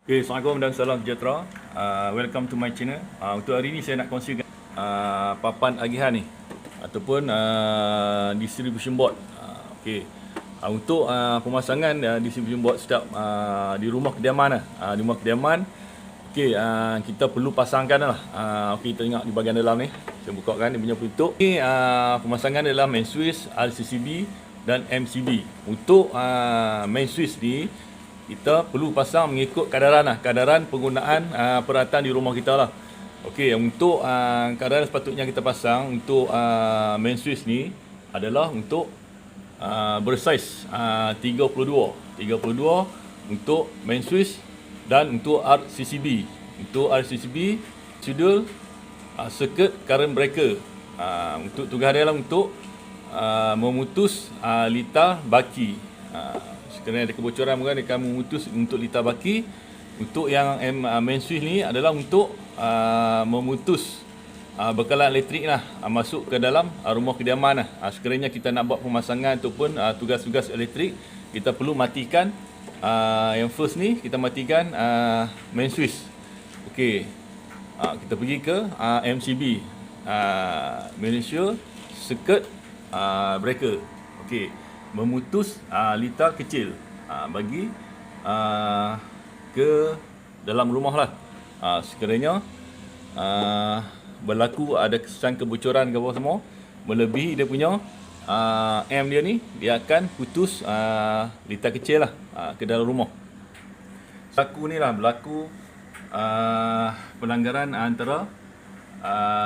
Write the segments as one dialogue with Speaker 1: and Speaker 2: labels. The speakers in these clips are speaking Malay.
Speaker 1: Okay, Assalamualaikum dan salam sejahtera. Welcome to my channel. Untuk hari ini saya nak kongsikan papan agihan ni ataupun distribution board. Untuk pemasangan distribution board setiap di rumah kediaman di rumah kediaman. Kita perlu pasangkan lah. Kita tengok di bahagian dalam ni. Saya bukakan dia punya bentuk. Pemasangan adalah main switch, RCCB dan MCB. Untuk main switch ni kita perlu pasang mengikut kadaran penggunaan peralatan di rumah kita lah. Untuk kadaran sepatutnya kita pasang untuk main switch ni adalah untuk bersaiz 32 untuk main switch dan untuk RCCB. Untuk RCCB schedule circuit current breaker. Untuk tugas dia lah untuk memutus litar baki. Kerana ada kebocoran dia akan memutus untuk litar baki. Untuk yang main switch ni adalah untuk memutus bekalan elektrik lah masuk ke dalam rumah kediaman lah. Sekiranya kita nak buat pemasangan ataupun tugas-tugas elektrik, kita perlu matikan yang first ni, kita matikan main switch. Kita pergi ke MCB, Malaysia Circuit Breaker. Memutus litar kecil bagi ke dalam rumah lah. Sekiranya berlaku ada kesan kebocoran ke bawah semua melebihi dia punya M dia ni, dia akan putus litar kecil lah ke dalam rumah. Berlaku pelanggaran antara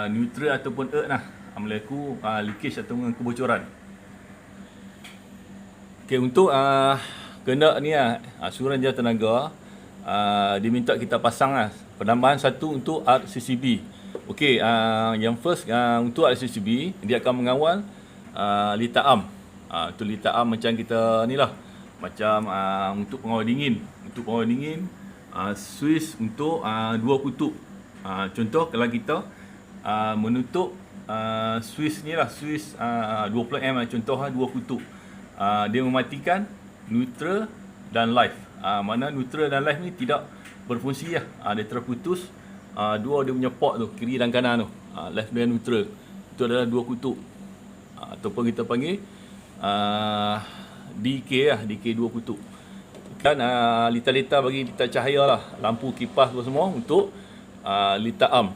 Speaker 1: neutral ataupun earth lah, berlaku leakage ataupun kebocoran. Untuk kena ni Suruhanjaya Tenaga diminta kita pasang penambahan satu untuk RCCB. Yang first untuk RCCB dia akan mengawal litar arm. Untuk litar arm macam kita ni lah, macam untuk pengawal dingin. Untuk pengawal dingin switch untuk dua kutub. Contoh kalau kita menutup switch ni lah, switch 20 ampere contoh dua kutub. Dia mematikan neutral dan live. Mana neutral dan live ni tidak berfungsi lah. Dia terputus dua dia punya port tu, kiri dan kanan tu. Live dan neutral itu adalah dua kutub, ataupun kita panggil DK lah, DK dua kutub. Dan litar-litar bagi litar cahaya lah, lampu kipas tu semua untuk litar arm.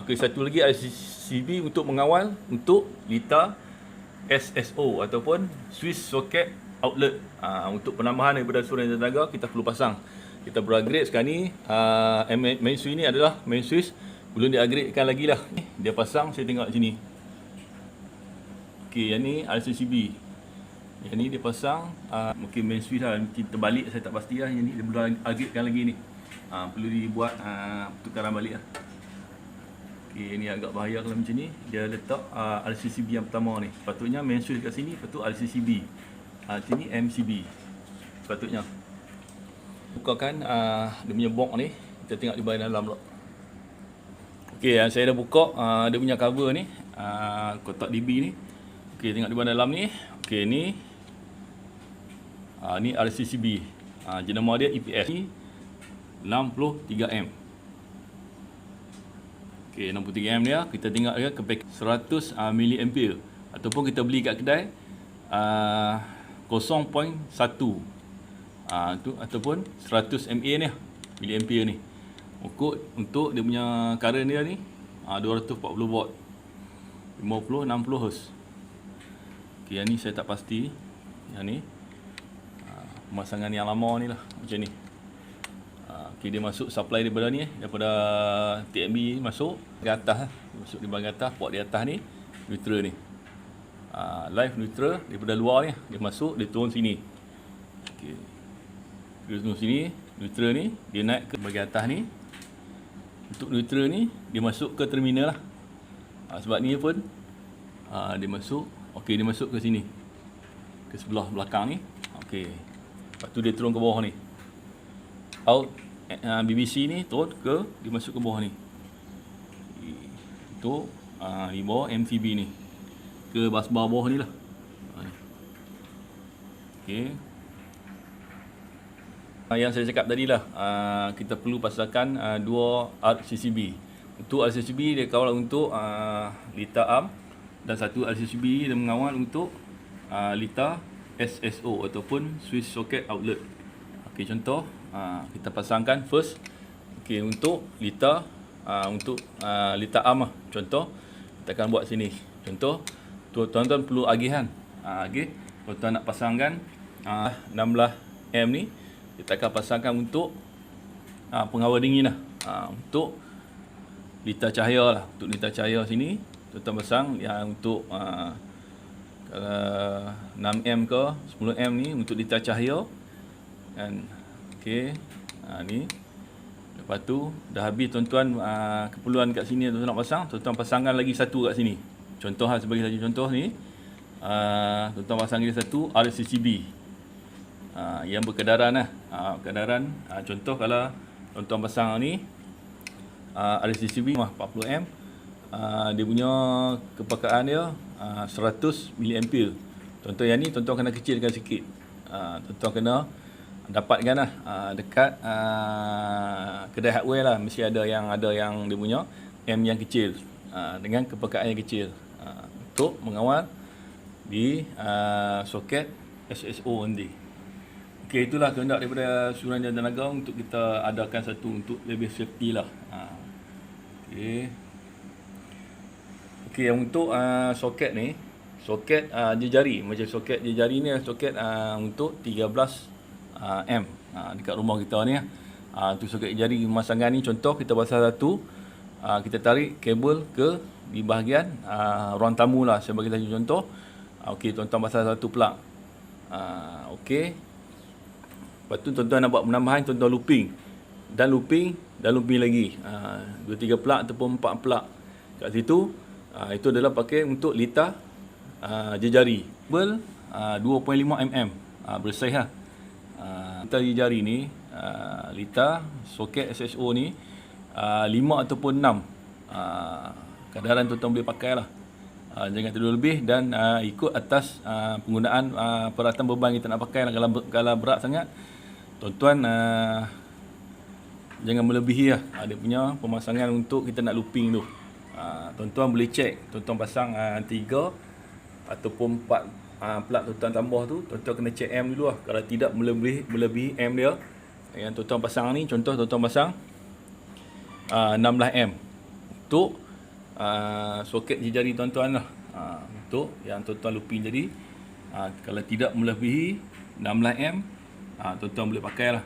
Speaker 1: Satu lagi RCCB untuk mengawal untuk litar SSO ataupun switch socket outlet. Untuk penambahan daripada Suruhanjaya Tenaga kita perlu pasang. Kita perlu upgrade sekarang ni. Main switch ni adalah main switch, belum di upgradekan lagi lah. Dia pasang, saya tengok sini. Yang ni RCCB. Yang ni dia pasang mungkin main switch lah, terbalik saya tak pasti lah. Yang ni dia belum upgradekan lagi ni. Perlu dibuat pertukaran balik lah. Ini agak bahaya kalau macam ni. Dia letak RCCB yang pertama ni. Sepatutnya main switch kat sini, lepas tu RCCB. Sini MCB. Sepatutnya. Bukakan dia punya box ni. Kita tengok di bahagian dalam pula. Yang saya dah buka dia punya cover ni. Kotak DB ni. Tengok di bahagian dalam ni. Ni. Ni RCCB. Jenama dia EPS. 63M. 63M dia, kita tengok dia ke 100 mA ataupun kita beli kat kedai 0.1 ataupun 100 mA ni, miliampere ni. Untuk dia punya current dia ni 240 watt, 50-60 Hz. Yang ni saya tak pasti. Yang ni pemasangan yang lama ni lah, macam ni. Dia masuk supply daripada ni, daripada TMB masuk ke atas, masuk di bahagian atas, port di atas ni, neutral ni. Live neutral daripada luar ni, dia masuk, dia turun sini. Dia turun sini, neutral ni, dia naik ke bahagian atas ni. Untuk neutral ni, dia masuk ke terminal lah. Sebab ni pun dia masuk, dia masuk ke sini, ke sebelah belakang ni. Lepas tu dia turun ke bawah ni. Out BBC ni turun ke, dia masuk ke bawah ni. Itu di bawah MCB ni, ke busbar bawah ni lah. Yang saya cakap tadi lah, kita perlu pasangkan dua RCCB. Untuk RCCB dia kawal untuk litar arm, dan satu RCCB dia mengawal untuk litar SSO ataupun switch socket outlet. Okey, contoh kita pasangkan first. Okey, untuk litar litar arm lah. Contoh kita akan buat sini. Contoh tuan-tuan perlu agihan. Okey, tuan-tuan nak pasangkan 16 ni, kita akan pasangkan untuk pengawal dingin lah. Untuk litar cahaya lah. Untuk litar cahaya sini tuan-tuan pasang yang untuk kalau 6M ke 10M ni untuk litar cahaya kan. Okey, ni lepas tu dah habis tuan-tuan keperluan kat sini tuan-tuan nak pasang, tuan-tuan pasangkan lagi satu kat sini. Contoh sebagai satu contoh ni, tuan-tuan pasang lagi satu RCCB yang berkedaran lah. Kedaran contoh kalau tuan-tuan pasang ni RCCB 40M, dia punya kepakaan dia 100 mA. Tuan-tuan yang ni tuan-tuan kena kecilkan sikit. Tuan-tuan kena dapatkan lah dekat kedai hardware lah, mesti ada yang dia punya M yang kecil dengan kepakaan yang kecil untuk mengawal di soket SSO nanti. Okey, itulah kehendak daripada Suruhanjaya Tenaga untuk kita adakan satu untuk lebih safety lah. Okey. Okey, yang untuk soket ni, soket jejari. Macam soket jejari ni soket untuk 13 M dekat rumah kita ni. Untuk soket jejari pemasangan ni, contoh kita pasang satu, kita tarik kabel ke di bahagian ruang tamu lah sebagai satu contoh. Okey, tuan-tuan pasang satu plug. Okey. Lepas tu tuan-tuan nak buat penambahan, tuan-tuan looping lagi 2-3 plug ataupun 4 plug kat situ. Itu adalah pakai untuk litar jejari. Kabel 2.5 mm bersaiz lah. Litar jejari ni, litar soket SSO ni 5 ataupun 6 kadaran tuan-tuan boleh pakai lah. Jangan terlalu lebih dan ikut atas penggunaan peralatan beban kita nak pakai lah. Kalau berat sangat, tuan-tuan jangan melebihi lah dia punya pemasangan untuk kita nak looping tu. Tuan-tuan boleh cek, tuan-tuan pasang 3 ataupun 4 plug tuan-tuan tambah tu, tuan-tuan kena cek M dulu lah. Kalau tidak melebihi M dia yang tuan-tuan pasang ni, contoh tuan-tuan pasang 16M untuk soket jejari tuan-tuan lah. Untuk yang tuan-tuan looping jadi, kalau tidak melebihi 16M, tuan-tuan boleh pakai lah.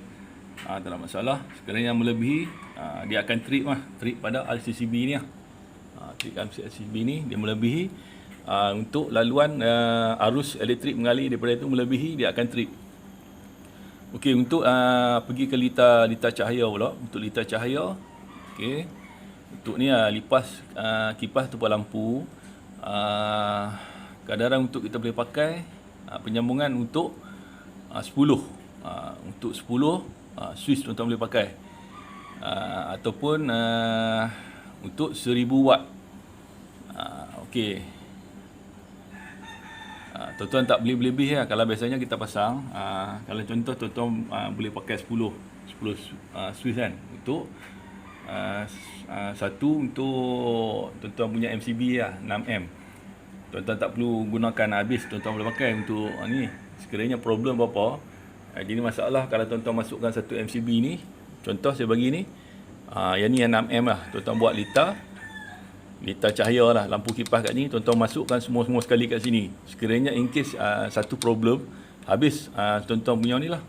Speaker 1: Tak ada masalah. Sekiranya yang melebihi, dia akan trip lah, trip pada RCCB ni lah. Trip RCCB ni dia melebihi, untuk laluan arus elektrik mengalir daripada itu melebihi, dia akan trip. Okey, untuk pergi ke litar cahaya pula. Untuk litar cahaya, okey, untuk ni lipas kipas ataupun lampu, kadaran untuk kita boleh pakai penyambungan untuk 10. Untuk 10 switch tuan-tuan boleh pakai, ataupun untuk 1000 watt. Okey, tuan-tuan tak boleh lebih lah. Kalau biasanya kita pasang, kalau contoh tuan-tuan boleh pakai 10 switch kan. Untuk satu untuk tuan-tuan punya MCB lah 6M. Tuan-tuan tak perlu gunakan habis, tuan-tuan boleh pakai untuk ni. Sekiranya problem apa-apa, jadi masalah kalau tuan-tuan masukkan satu MCB ni, contoh saya bagi ni, yang ni yang 6M lah. Tuan-tuan buat litar cahaya lah, lampu kipas kat ni, tuan-tuan masukkan semua sekali kat sini. Sekiranya in case satu problem, habis tuan-tuan punya ni lah,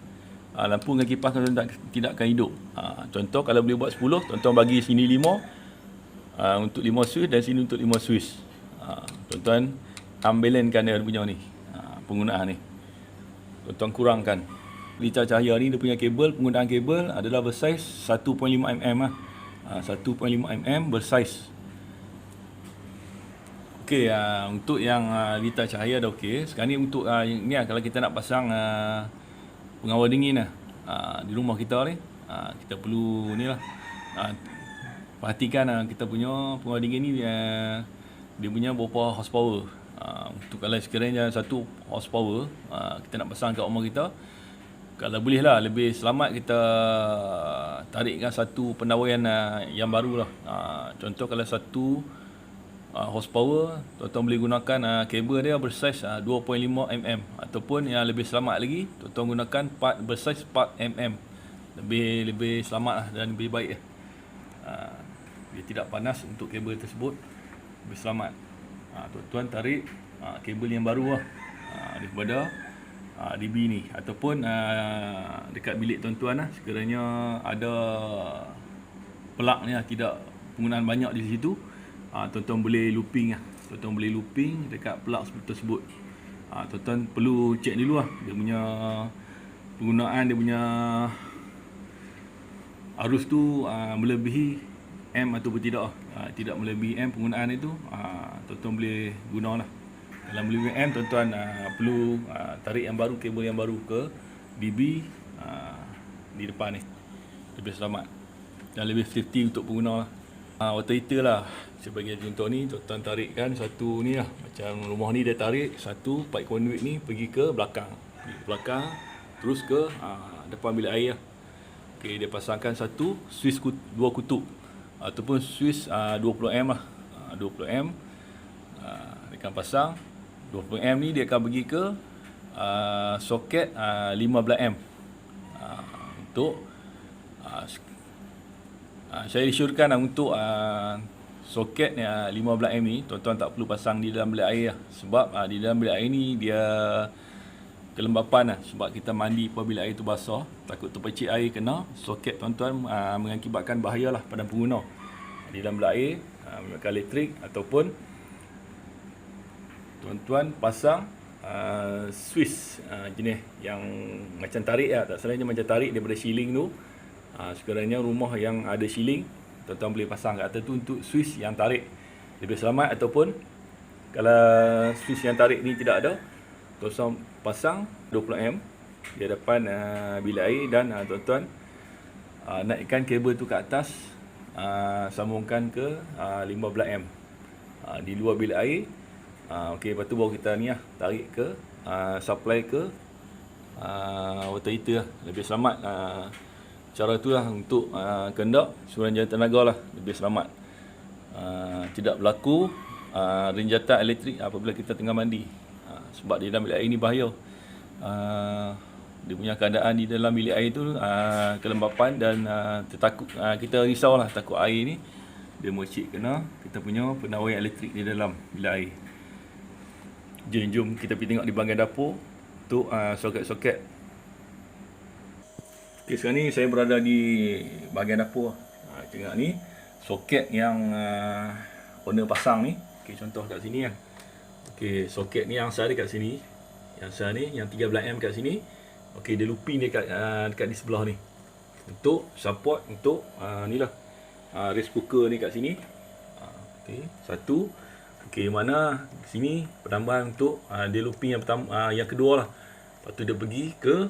Speaker 1: lampu dengan kipas tuan-tuan tidak akan hidup. Contoh kalau boleh buat 10, tuan-tuan bagi sini 5 untuk 5 switch dan sini untuk 5 switch. Tuan-tuan ambilankan dia punya ni, penggunaan ni. Tuan-tuan kurangkan. Litar cahaya ni dia punya kabel, penggunaan kabel adalah bersaiz 1.5 mm lah. 1.5 mm bersaiz. Okey, untuk yang litar cahaya dah okey. Sekarang ni untuk ni kalau kita nak pasang pengawal dingin lah di rumah kita ni, kita perlu ni lah, perhatikan kita punya pengawal dingin ni dia punya berapa horsepower. Untuk kalau sekiranya 1 horsepower kita nak pasang kat rumah kita, Kalau boleh lah, lebih selamat kita tarikkan satu pendawaian yang baru lah. Contoh kalau satu horsepower, tuan-tuan boleh gunakan kabel dia bersaiz 2.5 mm, ataupun yang lebih selamat lagi, tuan-tuan gunakan part bersaiz 4 mm. Lebih selamat lah dan lebih baik lah. Dia tidak panas untuk kabel tersebut, lebih selamat. Tuan-tuan tarik kabel yang baru lah daripada DB ni, ataupun dekat bilik tuan-tuan lah, sekiranya ada plug ni tidak penggunaan banyak di situ, tuan-tuan boleh looping lah. Tuan-tuan boleh looping dekat plug tersebut. Tuan-tuan perlu cek dulu lah dia punya penggunaan, dia punya arus tu melebihi M ataupun tidak. Tidak melebihi M penggunaan itu, tuan-tuan boleh guna lah. Dalam melebihi M, tuan-tuan perlu tarik yang baru, kabel yang baru ke DB di depan ni, lebih selamat dan lebih safety untuk pengguna lah. Water heater lah, sebagai contoh ni, tuan-tuan tarikkan satu ni lah, macam rumah ni dia tarik satu pipe conduit ni pergi ke belakang, terus ke depan bilik air lah. Okay, dia pasangkan satu switch dua kutub ataupun switch 20M lah. 20M dia akan pasang 20M ni, dia akan pergi ke soket 15M untuk saya isyorkan untuk soket 15M ni tuan-tuan tak perlu pasang di dalam bilik air lah. Sebab di dalam bilik air ni dia kelembapan lah, sebab kita mandi apabila air tu basah, takut terpercik air kena soket tuan-tuan, mengakibatkan bahayalah pada pengguna di dalam bilik air menggunakan elektrik, ataupun tuan-tuan pasang switch jenis yang macam tarik lah, tak salahnya macam tarik daripada shieling tu. Sekiranya rumah yang ada shieling, tuan-tuan boleh pasang kat atas tu untuk switch yang tarik, lebih selamat. Ataupun kalau switch yang tarik ni tidak ada, tuan-tuan pasang 20M di hadapan bilik air, dan tuan-tuan naikkan kabel tu ke atas, sambungkan ke 15M di luar bilik air. Okey, lepas tu baru kita ni lah tarik ke supply ke water heater lah. Lebih selamat cara tu lah untuk kehendak Suruhanjaya Tenaga lah, lebih selamat. Tidak berlaku renjatan elektrik apabila kita tengah mandi, sebab di dalam bilik air ni bahaya. Dia punya keadaan di dalam bilik air tu kelembapan, dan tertakut, kita risau lah, takut air ni dia mercik kena kita punya pendawaian elektrik di dalam bilik air. Jom kita pergi tengok di bahagian dapur untuk soket-soket. Okay, sekarang ni saya berada di bahagian dapur. Tengok ni soket yang owner pasang ni. Okay, contoh kat sini kan. Okay, soket ni yang saya ada kat sini. Yang saya ni, yang 13M kat sini. Okay, dia looping dekat di sebelah ni, untuk support untuk ni lah, rice cooker ni kat sini. Okay, satu. Okay, mana sini penambahan untuk dia looping yang pertama, yang kedua lah. Lepas tu dia pergi ke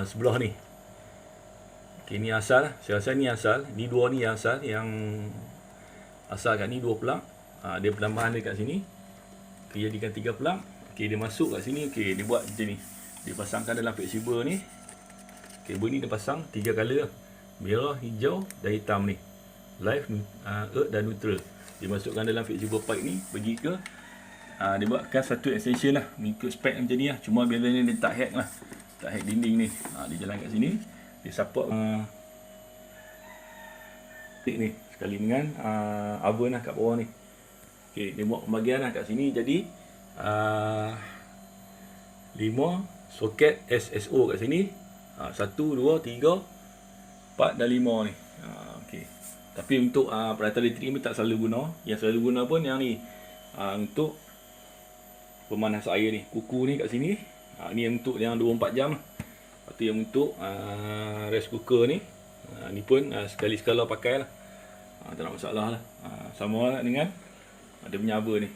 Speaker 1: sebelah ni. Okay, ni asal lah. Saya rasa ni asal. Ni dua ni yang asal. Yang asal kat ni dua plug. Dia penambahan dia kat sini. Okay, jadikan 3 plug. Okay, dia masuk kat sini. Okay, dia buat macam ni. Dia pasangkan dalam flexible ni. Kabel ni dia pasang 3 color. Merah, hijau dan hitam ni. Live, earth dan neutral. Dia masukkan dalam flexible pipe ni. Pergi ke dia buatkan satu extension lah, mengikut spek macam ni lah. Cuma biasanya dia tak hack lah, tak hack dinding ni. Dia jalan kat sini. Dia support ni sekali dengan oven lah kat bawah ni. Okay, dia buat pembagian lah kat sini. Jadi 5 soket SSO kat sini. 1, 2, 3, 4 dan 5 ni. Okay. Tapi untuk peralatan elektrik ni tak selalu guna. Yang selalu guna pun yang ni, untuk pemanas air ni. Kuku ni kat sini. Ni yang untuk yang 24 jam. Lepas tu yang untuk rice cooker ni, ni pun sekali-sekala pakai lah. Tak ada masalah lah. Sama lah dengan dia punya oven ni.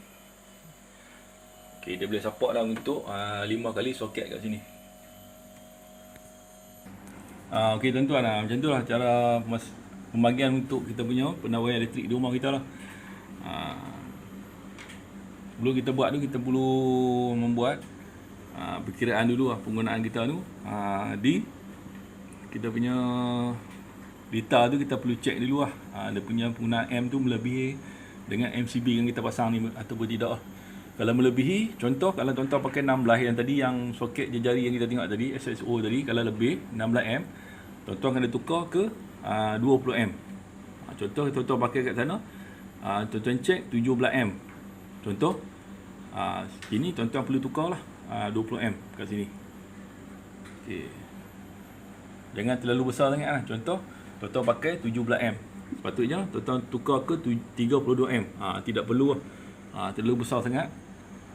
Speaker 1: Okay, dia boleh support lah untuk 5 kali soket kat sini. Okay tuan-tuan, macam tu lah cara pembagian untuk kita punya pendawaian elektrik di rumah kita lah. Sebelum kita buat tu, kita perlu membuat perkiraan dulu lah penggunaan kita tu di kita punya data tu kita perlu check dulu lah. Dia punya penggunaan M tu melebihi dengan MCB yang kita pasang ni ataupun tidak lah. Kalau melebihi, contoh kalau tuan-tuan pakai 16 yang tadi, yang soket jari yang kita tengok tadi, SXO tadi, kalau lebih 16M, tuan-tuan kena tukar ke 20M. Contoh tuan-tuan pakai kat sana, tuan-tuan check 17M. Contoh, sini tuan-tuan perlu tukar lah 20M kat sini. Okay. Jangan terlalu besar sangat lah. Contoh, tuan-tuan pakai 17M. Sepatutnya tuan-tuan tukar ke 32M. Tidak perlu terlalu besar sangat.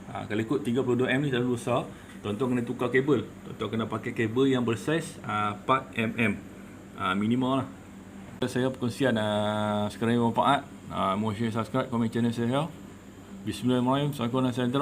Speaker 1: Kalau ikut 32M ni terlalu besar, tuan-tuan kena tukar kabel. Tuan-tuan kena pakai kabel yang bersaiz 4mm. Minimal lah. Saya perkongsian sekiranya bermanfaat. Mohon share, subscribe, komen channel saya. Bismillahirrahmanirrahim. Assalamualaikum warahmatullahi wabarakatuh.